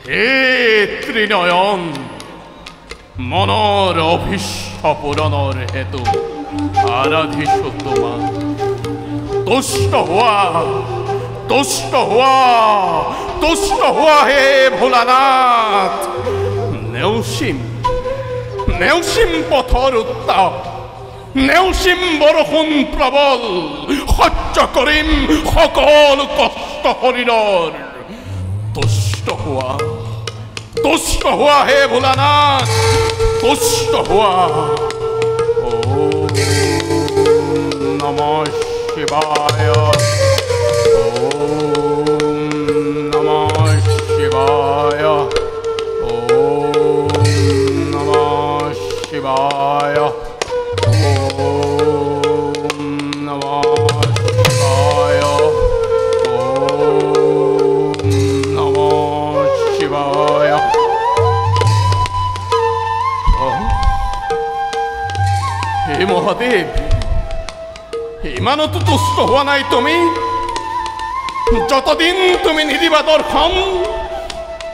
হে ত্ৰিনয়ন মনৰ অভিষ্ট পূৰণৰ হেতু আৰাধিছো তোমাক তুষ্ট হোৱা হে ভোলানাথ নেওসিম পথৰ উত্তাপ নেওসিম বৰষুণ প্ৰবল সহ্য কৰিম সকলো কষ্ট শৰীৰৰ তুষ্ট হোৱা হে ভোলানাথ তুষ্ট হোৱা ওম নমঃ শিৱায় ওম নমঃ শিৱায় ওম নমঃ শিৱায় ওম নমঃ শিৱায় ওম নমঃ শিৱায় হে মহাদেৱ ইমানতো তুষ্ট হোৱা নাই তুমি যতদিন তুমি নিদিবা দৰ্শন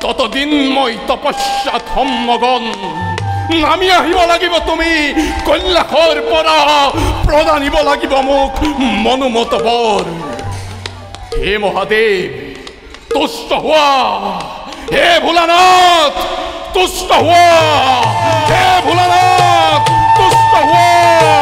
ততদিন মই তপস্যাত সম্মগন নামি আহিব লাগিব তুমি কৈলাশৰ পৰা প্ৰদানিব লাগিব মোক মনোমত বৰ হে মহাদেৱ তুষ্ট হোৱা হে ভোলানাথ তুষ্ট হোৱা হে ভোলানাথ তুষ্ট হোৱা